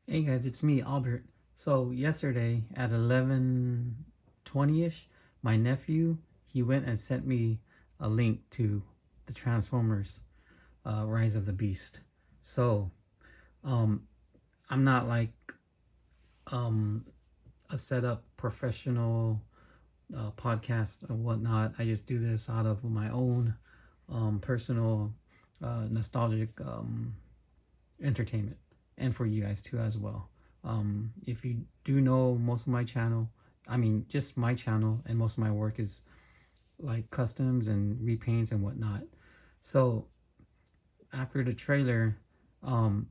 Hey guys, it's me, Albert. So yesterday at 11:20ish, my nephew, he went and sent me a link to the Transformers Rise of the Beast. So, um I'm not like um a setup professional podcast or whatnot. I just do this out of my own personal nostalgic entertainment, and for you guys too as well. If you do know most of my channel, I mean just my channel, and most of my work is like customs and repaints and whatnot. So after the trailer, um,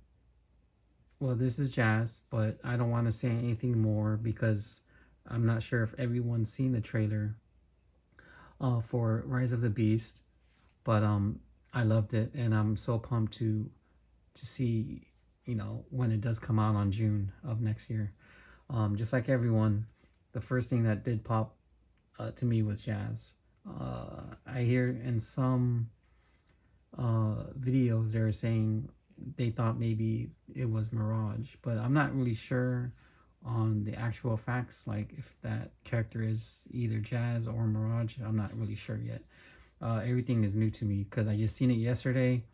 well, this is Jazz, but I don't want to say anything more because I'm not sure if everyone's seen the trailer for Rise of the Beast. But I loved it, and I'm so pumped to see, when it does come out on June of next year. Just like everyone, the first thing that did pop to me was Jazz. I hear in some videos they're saying they thought maybe it was Mirage, but I'm not really sure on the actual facts, like if that character is either Jazz or Mirage. I'm not really sure yet. Everything is new to me because I just seen it yesterday,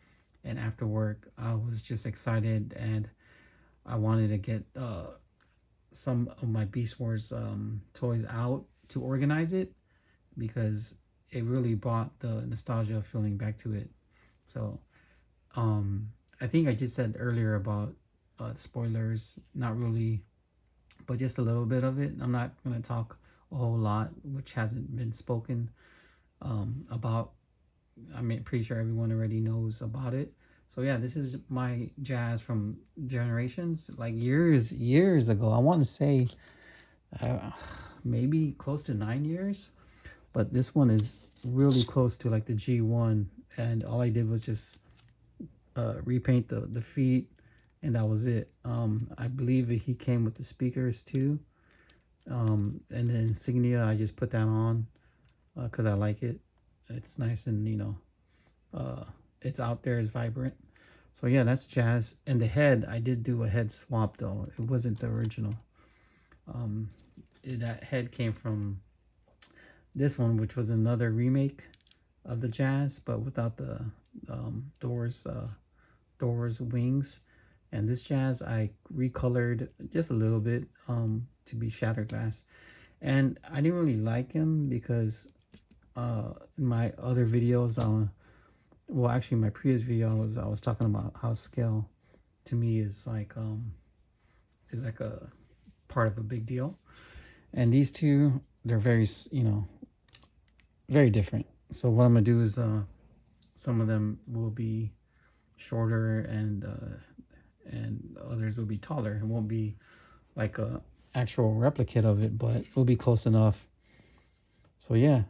and after work I was just excited, and I wanted to get some of my Beast Wars toys out to organize it because it really brought the nostalgia feeling back to it. So um, I think I just said earlier about spoilers, not really, but just a little bit of it. I'm not going to talk a whole lot, which hasn't been spoken about. I mean, pretty sure everyone already knows about it. So yeah, this is my Jazz from generations, like years ago. I want to say uh, maybe close to 9 years, but this one is really close to like the G1, and all I did was just repaint the feet, and that was it. I believe he came with the speakers too, and the insignia. I just put that on because I like it. It's nice, and uh, it's out there, it's vibrant. So yeah, that's Jazz. And the head, I did do a head swap though. It wasn't the original. Um, that head came from this one, which was another remake of the Jazz, but without the doors wings. And this Jazz I recolored just a little bit to be shattered glass. And I didn't really like him because in my other videos, well, actually my previous video I was talking about how scale to me is like a part of a big deal, and these two, they're very very different. So what I'm gonna do is some of them will be shorter, and others will be taller. It won't be like a actual replicate of it, but it'll be close enough. So yeah,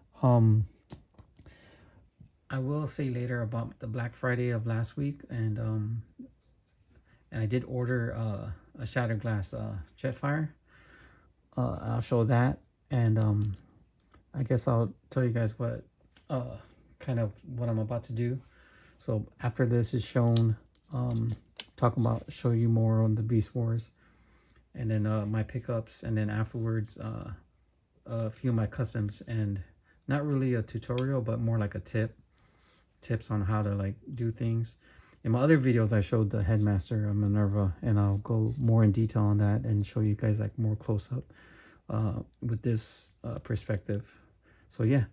I will say later about the Black Friday of last week, and I did order a shattered glass Jetfire. I'll show that, and I guess I'll tell you guys what kind of what I'm about to do. So after this is shown, talk about show you more on the Beast Wars, and then my pickups, and then afterwards a few of my customs, and not really a tutorial, but more like a tips on how to like do things. In my other videos, I showed the headmaster of Minerva, and I'll go more in detail on that and show you guys like more close up with this perspective. So yeah,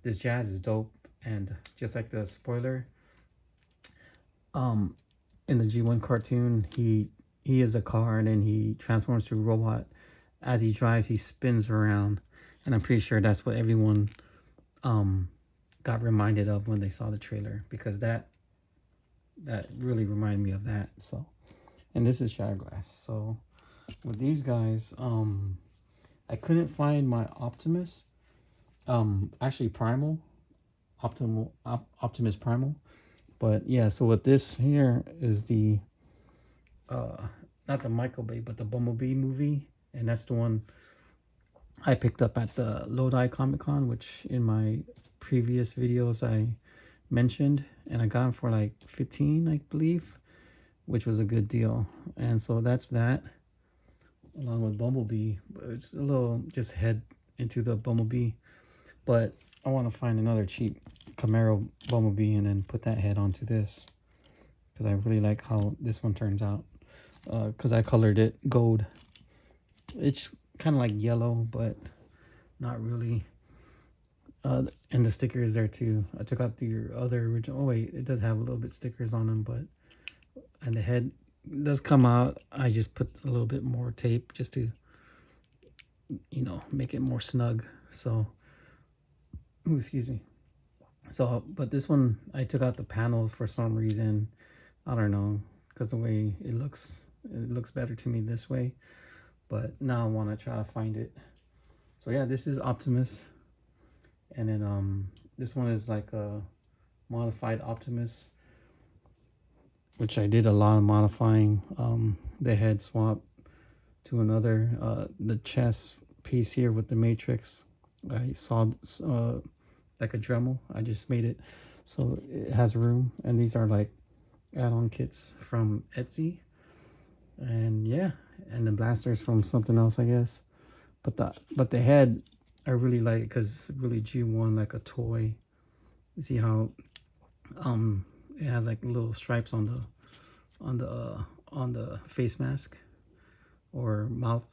this Jazz is dope, and just like the spoiler, um, in the G1 cartoon, he is a car, and then he transforms to a robot. As he drives, he spins around, and I'm pretty sure that's what everyone um got reminded of when they saw the trailer, because that really reminded me of that. So, and this is Shatterglass. So with these guys, I couldn't find my Optimus, actually Primal, Optimus Primal. But yeah, so with this here is the uh not the Michael Bay, but the Bumblebee movie, and that's the one I picked up at the Lodi Comic Con, which in my previous videos I mentioned, and I got them for like 15, I believe, which was a good deal. And so that's that. along with Bumblebee. It's a little just head into the Bumblebee, but I want to find another cheap Camaro Bumblebee and then put that head onto this, because I really like how this one turns out. Because I colored it gold. It's kind of like yellow, but not really. And the sticker is there too. I took out the other original. Oh wait, it does have a little bit stickers on them, but and the head does come out. I just put a little bit more tape just to, you know, make it more snug. So, ooh, excuse me. So, but this one I took out the panels for some reason. I don't know, because the way it looks better to me this way. But now I want to try to find it. So yeah, this is Optimus. And then this one is like a modified Optimus, which I did a lot of modifying. The head swap to another. The chest piece here with the matrix, I saw like a Dremel. I just made it so it has room. And these are like add-on kits from Etsy. And yeah, and the blasters from something else, I guess. But the head, I really like it because it's really G1, like a toy. You see how it has like little stripes on the face mask or mouth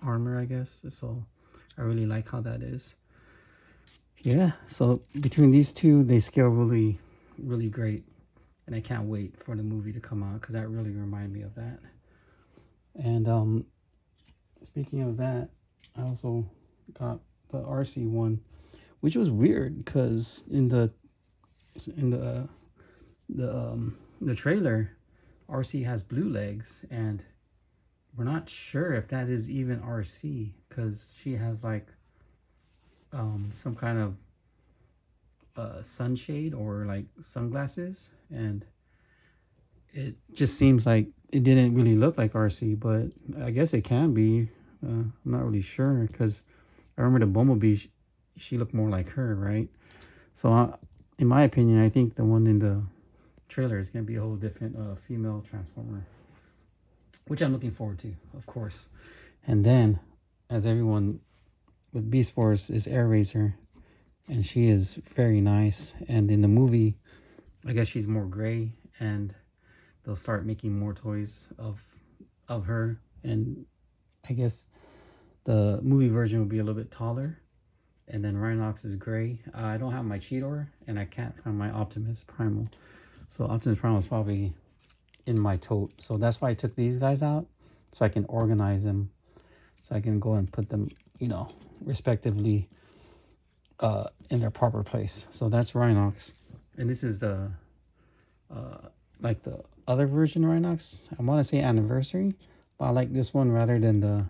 armor, I guess. So I really like how that is. Yeah, so between these two, they scale really, really great. And I can't wait for the movie to come out, because that really reminded me of that. And speaking of that, I also got the RC one, which was weird because in the trailer, RC has blue legs, and we're not sure if that is even RC, because she has like some kind of sunshade or like sunglasses, and it just seems like it didn't really look like RC, but I guess it can be. I'm not really sure, because I remember the Bumblebee, she looked more like her, right? So in my opinion, I think the one in the trailer is going to be a whole different female Transformer, which I'm looking forward to, of course. And then, as everyone with Beast Wars, is Air Razor, and she is very nice. And in the movie, I guess she's more gray, and they'll start making more toys of her. And I guess the movie version will be a little bit taller. And then Rhinox is gray. I don't have my Cheetor, and I can't find my Optimus Primal. So Optimus Primal is probably in my tote. So that's why I took these guys out, so I can organize them, so I can go and put them, you know, respectively in their proper place. So that's Rhinox. And this is the like the other version Rhinox. I want to say anniversary, but I like this one rather than the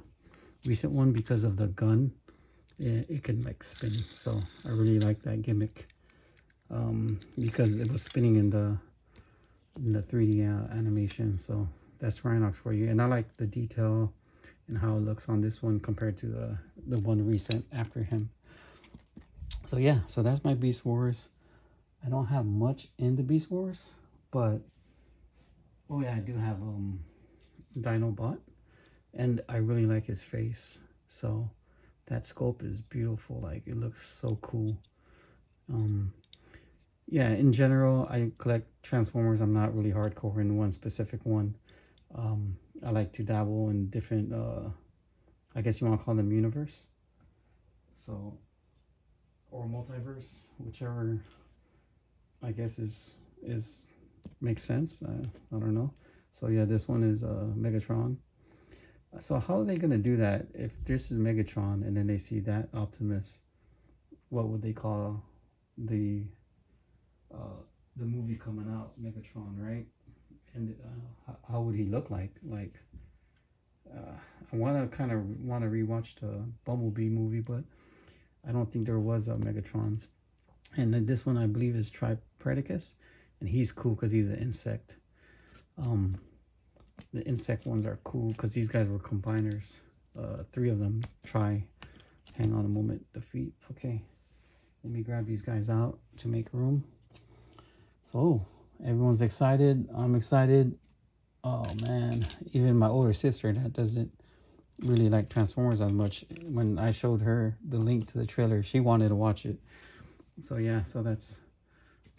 recent one because of the gun. It can like spin, so I really like that gimmick, because it was spinning in the 3D animation. So that's Rhinox for you. And I like the detail and how it looks on this one compared to the one recent after him. So yeah, so that's my Beast Wars. I don't have much in the Beast Wars, but oh yeah, I do have Dinobot, and I really like his face. So that sculpt is beautiful. Like, it looks so cool. Yeah, in general, I collect Transformers. I'm not really hardcore in one specific one. I like to dabble in different, I guess you want to call them universe. So, or multiverse, whichever I guess is makes sense. I don't know. So yeah, this one is Megatron. So how are they gonna do that if this is Megatron and then they see that Optimus? What would they call the movie coming out, Megatron, right? And how would he look like? Like, I want to rewatch the Bumblebee movie, but I don't think there was a Megatron. And then this one I believe is Tripredacus, and he's cool because he's an insect. The insect ones are cool because these guys were combiners. 3 of them. Hang on a moment. Defeat. Okay. Let me grab these guys out to make room. So, everyone's excited. I'm excited. Oh, man. Even my older sister that doesn't really like Transformers as much. When I showed her the link to the trailer, she wanted to watch it. So yeah, so that's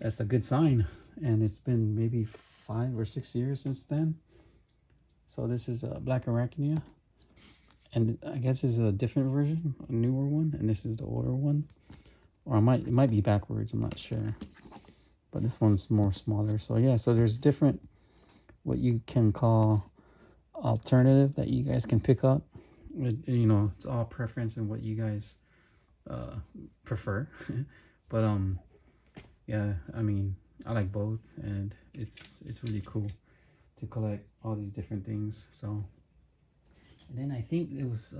a good sign. And it's been maybe 5 or 6 years since then. So this is Black Arachnia, and I guess this is a different version, a newer one, and this is the older one. Or it might be backwards, I'm not sure. But this one's more smaller. So yeah, so there's different, what you can call alternative that you guys can pick up. You know, it's all preference and what you guys prefer. But yeah, I mean, I like both, and it's really cool to collect all these different things. So, and then I think it was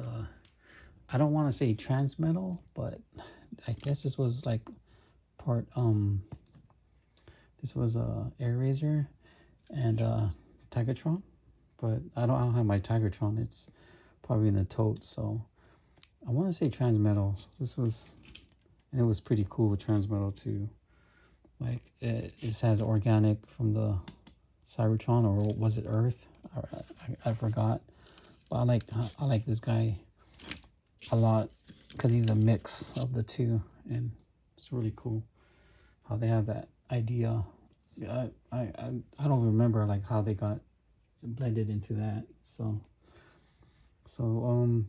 I don't want to say Transmetal, but I guess this was like part this was Air Razor and Tigatron, but I don't have my Tigatron. It's probably in the tote, so I want to say Transmetal. So this was, and it was pretty cool with Transmetal too. Like it has organic from the Cybertron, or was it Earth? I forgot. But I like this guy a lot because he's a mix of the two, and it's really cool how they have that idea. I don't remember like how they got blended into that. So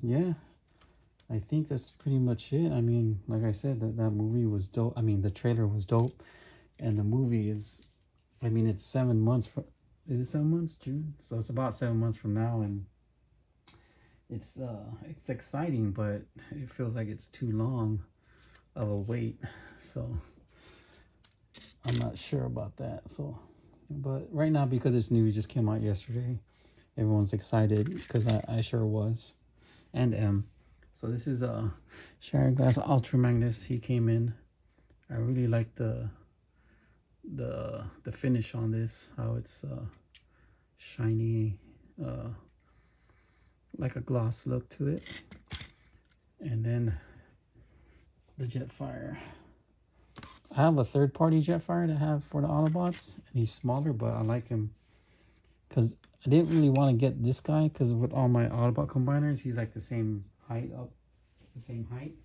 yeah, I think that's pretty much it. I mean, like I said, that movie was dope. I mean, the trailer was dope, and the movie is, I mean, it's 7 months for, is it 7 months, June? So it's about 7 months from now, and it's exciting, but it feels like it's too long of a wait. So I'm not sure about that. So, but right now, because it's new, it just came out yesterday, everyone's excited, because I sure was and am. So this is Shattered Glass Ultra Magnus. He came in. I really like the finish on this, how it's shiny, like a gloss look to it. And then the Jetfire. I have a third-party Jetfire to have for the Autobots, and he's smaller, but I like him because I didn't really want to get this guy because with all my Autobot combiners, he's like the same height up. It's the same height.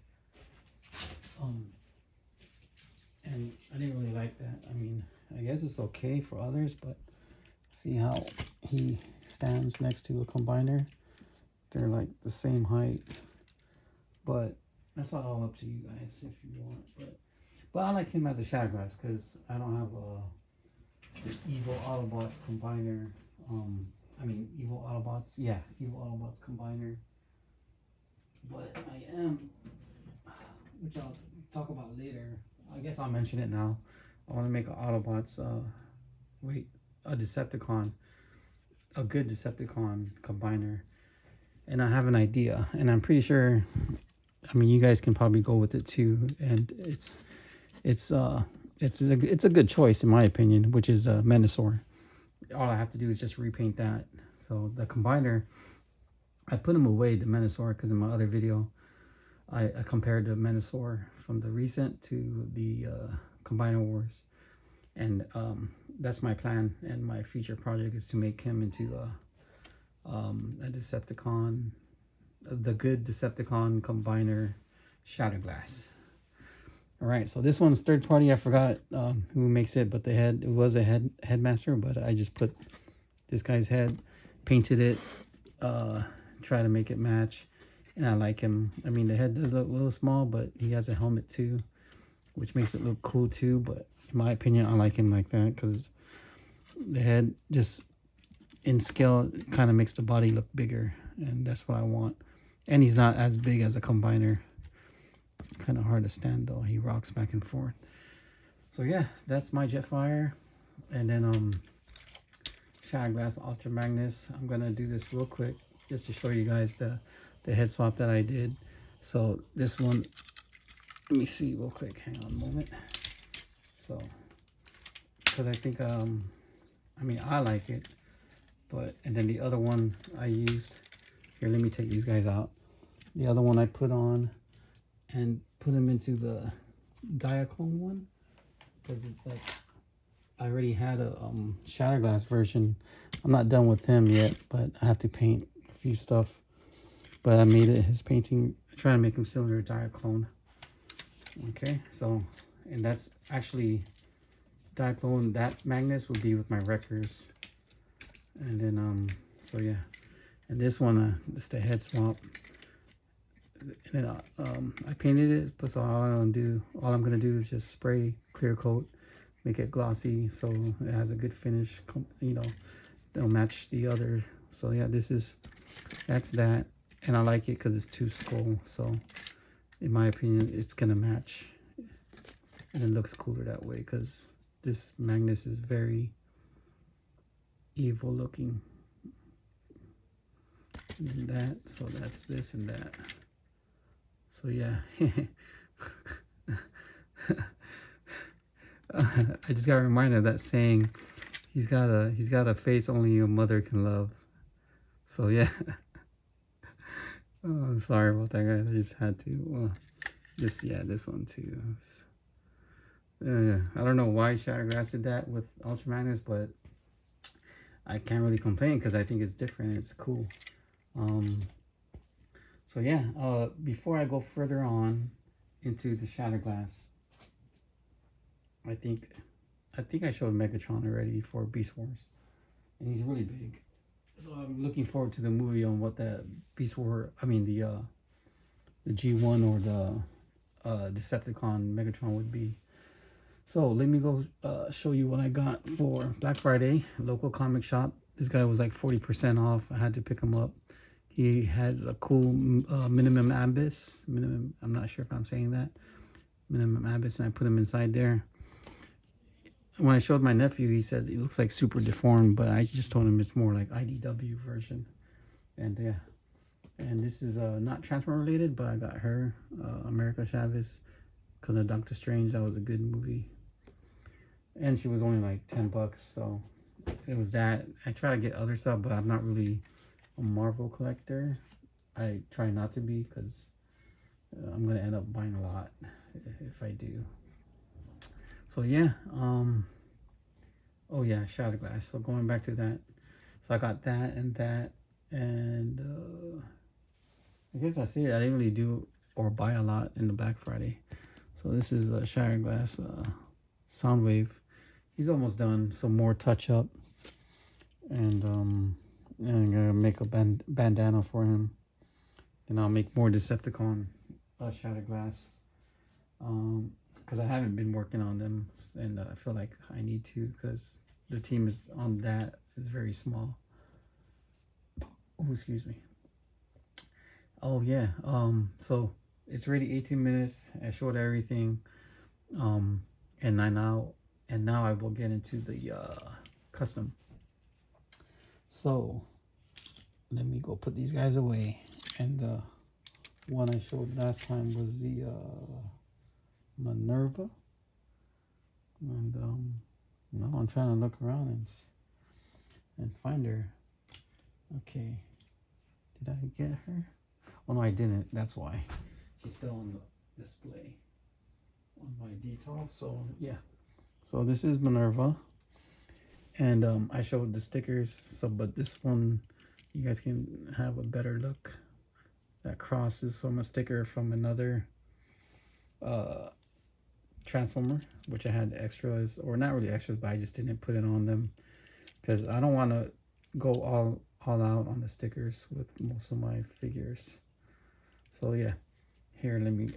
And I didn't really like that. I mean, I guess it's okay for others, but see how he stands next to a combiner? They're like the same height, but that's all up to you guys if you want. But I like him as a Shadow Glass because I don't have the Evil Autobots combiner. I mean, Evil Autobots, yeah, Evil Autobots combiner. But I am, which I'll talk about later. I guess I'll mention it now. I want to make an Autobots, a Decepticon, a good Decepticon combiner. And I have an idea, and I'm pretty sure, I mean, you guys can probably go with it too. And it's a good choice in my opinion, which is Menasor. All I have to do is just repaint that. So the combiner, I put him away, the Menasor, because in my other video, I compared the Menasor from the recent to the Combiner Wars. And that's my plan, and my future project is to make him into a Decepticon, the good Decepticon combiner Shatterglass. All right, so this one's third party. I forgot who makes it, but it was a headmaster, but I just put this guy's head, painted it, try to make it match, and I like him. I mean, the head does look a little small, but he has a helmet too, which makes it look cool too. But in my opinion, I like him like that because the head just in scale kind of makes the body look bigger, and that's what I want. And he's not as big as a combiner. Kind of hard to stand though. He rocks back and forth. So yeah, that's my Jetfire. And then Shattered Glass Ultra Magnus. I'm gonna do this real quick just to show you guys the head swap that I did. So this one, let me see real quick. Hang on a moment. So, because I think I mean, I like it, but and then the other one I used here. Let me take these guys out. The other one I put on and put them into the Diaclone one because it's like I already had a Shatterglass version. I'm not done with him yet, but I have to paint a few stuff but I made it his painting. I try to make him similar to Diaclone. Okay, so, and that's actually Diaclone. That Magnus would be with my Wreckers. And then, so yeah. And this one, it's the head swap. And then I painted it, but so all I'm gonna do is just spray clear coat, make it glossy so it has a good finish, you know, they'll match the other. So yeah, that's that. And I like it because it's 2 skull, so in my opinion it's gonna match and it looks cooler that way, because this Magnus is very evil looking. And that, so that's this and that. So yeah. I just got reminded of that saying, he's got a face only a mother can love. So yeah. Oh, sorry about that, guys. I just had to this one too. I don't know why Shatterglass did that with Ultra Magnus, but I can't really complain because I think it's different. It's cool. So yeah, before I go further on into the Shatterglass, I think I showed Megatron already for Beast Wars, and he's really big. So I'm looking forward to the movie on what the Beast War, I mean the G1 or the Decepticon Megatron would be. So let me go show you what I got for Black Friday, local comic shop. This guy was like 40% off. I had to pick him up. He has a cool minimum abyss. I'm not sure if I'm saying that. Minimum abyss, and I put him inside there. When I showed my nephew, he said it looks like super deformed, but I just told him it's more like IDW version. And yeah, and this is not Transformer related, but I got her, America Chavez, because of Doctor Strange. That was a good movie. And she was only like 10 bucks, so it was that. I try to get other stuff, but I'm not really a Marvel collector. I try not to be, because I'm gonna end up buying a lot if I do. So yeah, oh yeah, Shatterglass. So going back to that, so I got that, and I guess that's it. I didn't really do or buy a lot in the Black Friday. So this is a Shatterglass Soundwave. He's almost done. So more touch up, and I'm gonna make a bandana for him. Then I'll make more Decepticon Shatterglass. Because I haven't been working on them, and I feel like I need to, because the team is on that is very small. Oh, excuse me. Oh yeah. So it's already 18 minutes. I showed everything. And now I will get into the custom. So let me go put these guys away. And one I showed last time was the Minerva. And now I'm trying to look around and find her. Okay, did I get her? Oh no, I didn't. That's why she's still on the display on my detail. So yeah, so this is Minerva, and I showed the stickers. So but this one, you guys can have a better look. That cross is from a sticker from another Transformer, which I had extras, or not really extras, but I just didn't put it on them because I don't want to go all out on the stickers with most of my figures. So yeah, here, let me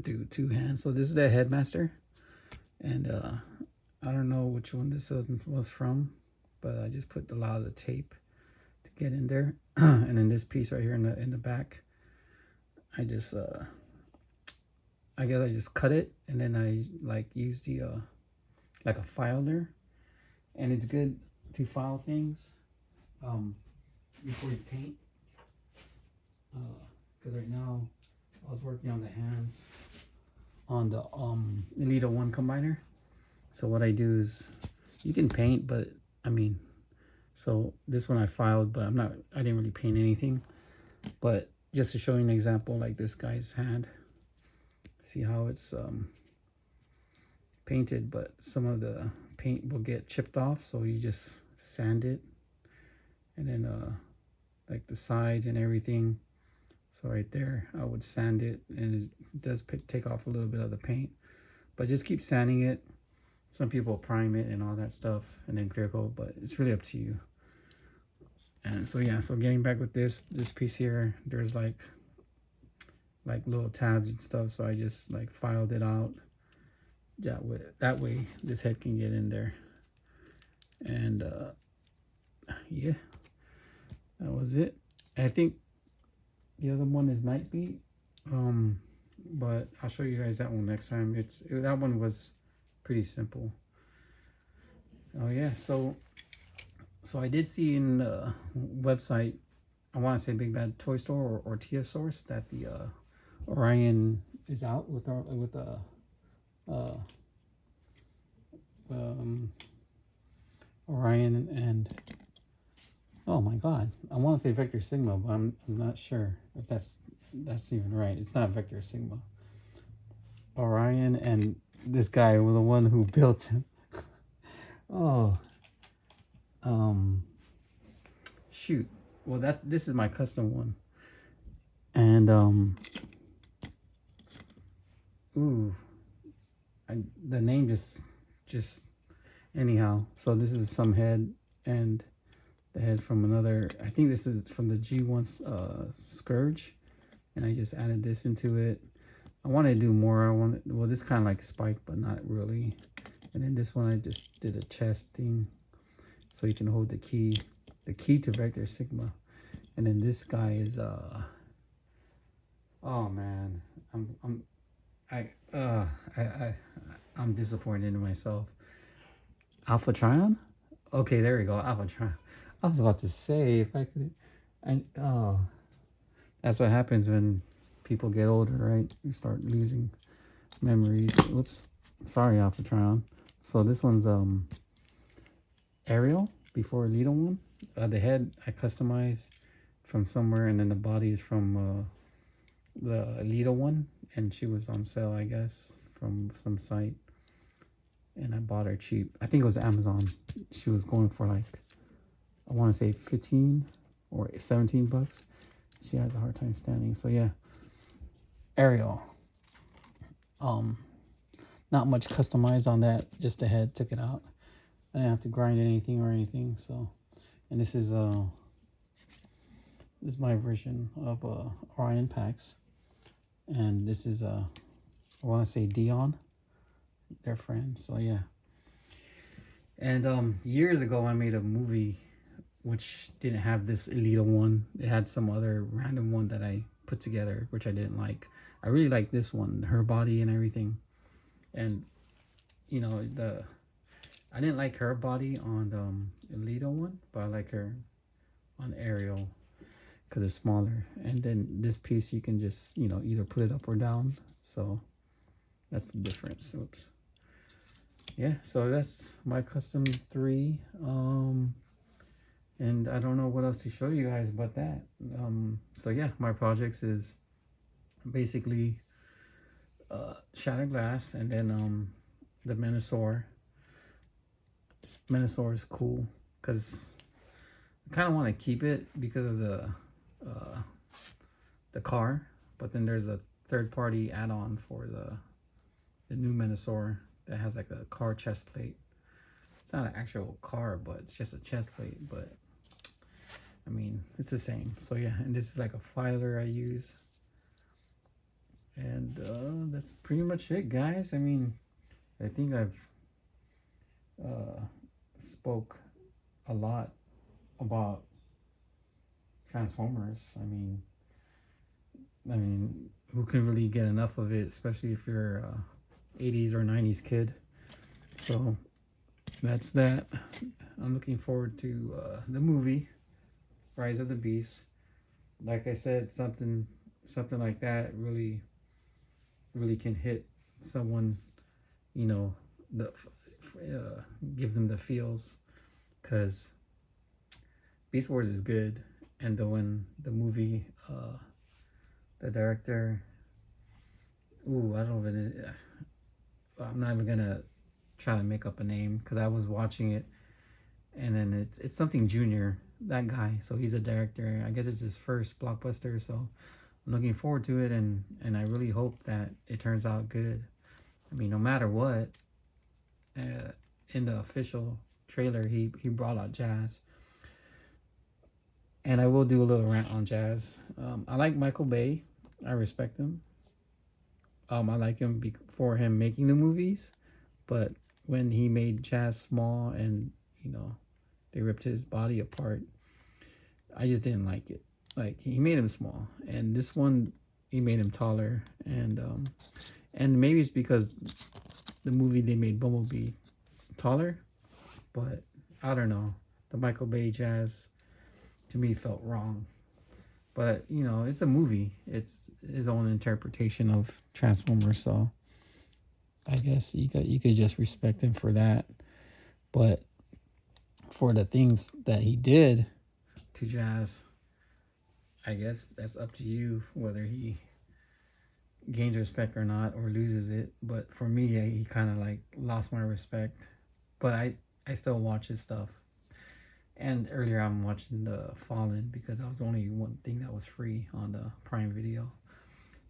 do 2 hands. So this is the Headmaster, and I don't know which one this was from, but I just put a lot of the tape to get in there. And then this piece right here in the back, I just I guess I just cut it, and then I like use the like a filer, and it's good to file things before you paint, because right now I was working on the hands on the Elita 1 combiner. So what I do is, you can paint, but I mean, so this one I filed, but I didn't really paint anything, but just to show you an example, like this guy's hand, see how it's painted, but some of the paint will get chipped off, so you just sand it, and then like like the side and everything. So right there, I would sand it, and it does take off a little bit of the paint, but just keep sanding it. Some people prime it and all that stuff and then clear coat, but it's really up to you. And so yeah, so getting back with this piece here, there's like little tabs and stuff, so I just like filed it out. Yeah, that way this head can get in there. And yeah, that was it. I think the other one is Night Beat, but I'll show you guys that one next time. That one was pretty simple. Oh yeah, so I did see in the website, I want to say Big Bad Toy Store or TF Source, that the Orion is out with Orion and, oh my god, I want to say Vector Sigma, but I'm not sure if that's even right. It's not Vector Sigma. Orion and this guy was the one who built him. Oh, shoot. Well, this is my custom one, and the name just anyhow. So this is some head, and the head from another. I think this is from the G1 Scourge, and I just added this into it. I want to do more. Well, this kind of like Spike, but not really. And then this one I just did a chest thing, so you can hold the key to Vector Sigma. And then this guy is oh man, I'm disappointed in myself. Alpha Trion? Okay, there we go. Alpha Trion. I was about to say, if I could, that's what happens when people get older, right? You start losing memories. Oops, sorry, Alpha Trion. So this one's Ariel before Alita one. The head I customized from somewhere, and then the body is from the Alita one, and she was on sale, I guess, from some site, and I bought her cheap. I think it was Amazon. She was going for like, I want to say 15 or 17 bucks. She has a hard time standing. So yeah, Ariel. Not much customized on that, just the head, took it out. I didn't have to grind anything or anything. So, and this is my version of Orion packs, and this is I want to say Dion, their friend. So yeah. And years ago I made a movie which didn't have this Alita one. It had some other random one that I put together, which I didn't like. I really like this one, her body and everything. And you know, I didn't like her body on the Alita one, but I like her on Ariel because it's smaller. And then this piece you can just, you know, either put it up or down. So that's the difference. Oops. Yeah, so that's my custom 3. And I don't know what else to show you guys but that. So yeah, my projects is basically Shattered Glass, and then the Menasor. Menasor is cool because I kind of want to keep it because of the car, but then there's a third-party add-on for the new Menasor that has like a car chest plate. It's not an actual car, but it's just a chest plate, but I mean, it's the same. So yeah, and this is like a filer I use. And that's pretty much it, guys. I mean, I think I've spoke a lot about Transformers. I mean, who can really get enough of it, especially if you're a 80s or 90s kid. So that's that. I'm looking forward to the movie Rise of the Beast. Like I said, something like that really can hit someone, you know, give them the feels, because Beast Wars is good. And when the movie, the director, I don't know if it is, I'm not even gonna try to make up a name because I was watching it, and then it's something Junior, that guy. So he's a director. I guess it's his first blockbuster. So I'm looking forward to it, and I really hope that it turns out good. I mean, no matter what, uh, in the official trailer, he brought out Jazz, and I will do a little rant on Jazz. I like Michael Bay. I respect him. I like him for him making the movies, but when he made Jazz small and they ripped his body apart, I just didn't like it. Like he made him small, and this one he made him taller, and maybe it's because the movie they made Bumblebee taller, but I don't know. The Michael Bay Jazz to me felt wrong. But it's a movie. It's his own interpretation of Transformers, so I guess you could just respect him for that. But for the things that he did to Jazz, I guess that's up to you whether he gains respect or not, or loses it. But for me, he kind of like lost my respect. But I still watch his stuff. And earlier I'm watching the Fallen because that was the only one thing that was free on the Prime Video.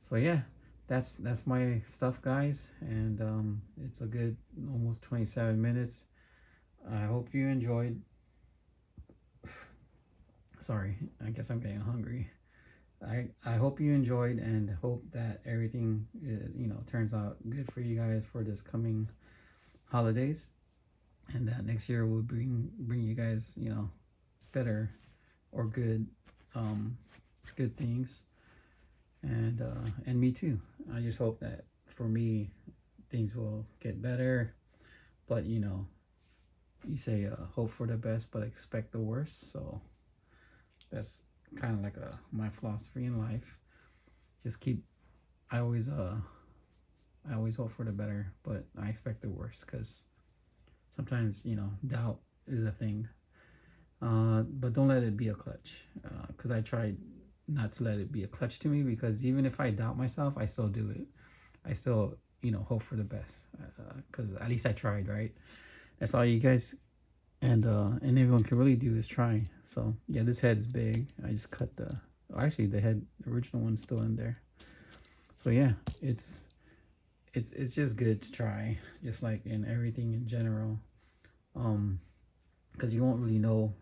So yeah, that's my stuff, guys. And it's a good almost 27 minutes. I hope you enjoyed. Sorry, I guess I'm getting hungry. I hope you enjoyed, and hope that everything turns out good for you guys for this coming holidays, and that next year will bring you guys better or good good things, and me too. I just hope that for me things will get better, but you say hope for the best but expect the worst. So that's kind of like my philosophy in life. Just I always hope for the better, but I expect the worst, because sometimes doubt is a thing. But don't let it be a clutch, because I tried not to let it be a clutch to me, because even if I doubt myself, I still do it. I still hope for the best, because at least I tried, right? That's all you guys and everyone can really do is try. So yeah, this head is big. I just cut actually the original one's still in there. So yeah, it's just good to try, just like in everything in general, because you won't really know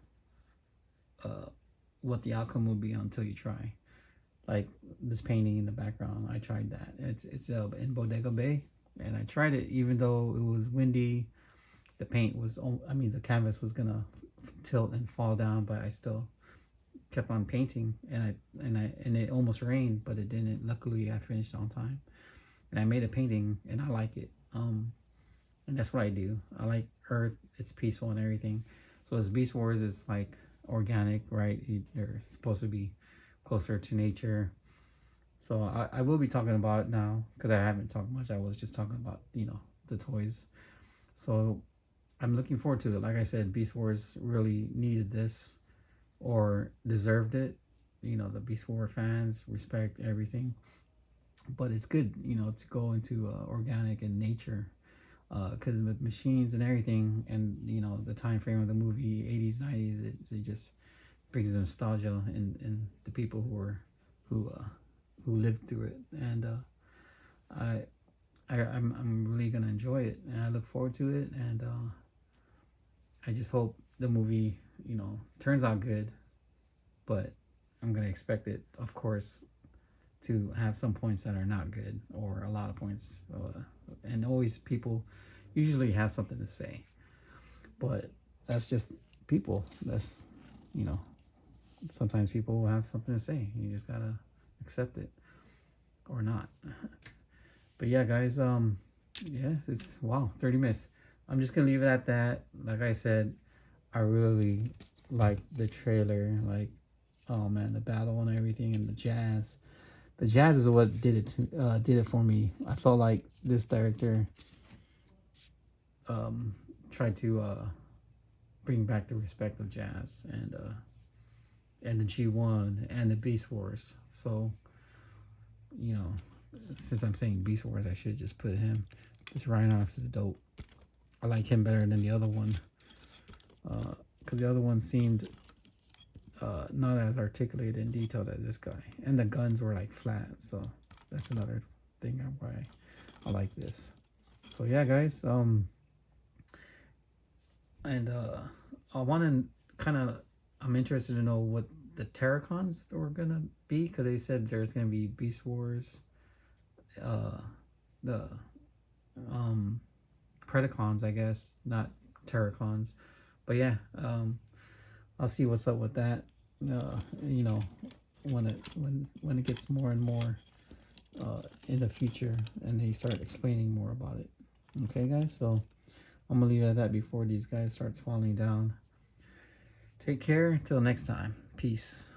what the outcome will be until you try. Like this painting in the background, I tried that. It's in Bodega Bay, and I tried it even though it was windy. The paint was, the canvas was gonna tilt and fall down, but I still kept on painting, and it almost rained, but it didn't. Luckily, I finished on time, and I made a painting, and I like it. And that's what I do. I like Earth. It's peaceful and everything. So as Beast Wars is like organic, right? They're supposed to be closer to nature. So I will be talking about it now, because I haven't talked much. I was just talking about the toys. So I'm looking forward to it. Like I said, Beast Wars really needed this, or deserved it. The Beast Wars fans respect everything, but it's good to go into organic and nature, because with machines and everything, and the time frame of the movie, 80s 90s, it just brings nostalgia in the people who lived through it. And I'm really gonna enjoy it, and I look forward to it. And I just hope the movie turns out good, but I'm gonna expect it, of course, to have some points that are not good, or a lot of points, and always people usually have something to say, but that's just people. That's sometimes people will have something to say. You just gotta accept it or not. But yeah, guys, yeah, it's 30 minutes. I'm just gonna leave it at that. Like I said, I really like the trailer. Like, oh man, the battle and everything, and the jazz. The jazz is what did it for me. I felt like this director tried to bring back the respect of jazz, and the G1 and the Beast Wars. So since I'm saying Beast Wars, I should just put him. This Rhinox is dope. I like him better than the other one, because the other one seemed not as articulated and detailed as this guy. And the guns were like flat, so that's another thing why I like this. So yeah, guys. And I want to kind of, I'm interested to know what the Terracons were gonna be, because they said there's gonna be Beast Wars, the Predacons, I guess, not Terracons, but yeah, I'll see what's up with that. You know, when it gets more and more in the future, and they start explaining more about it. Okay, guys, so I'm gonna leave it at that before these guys starts falling down. Take care. Till next time. Peace.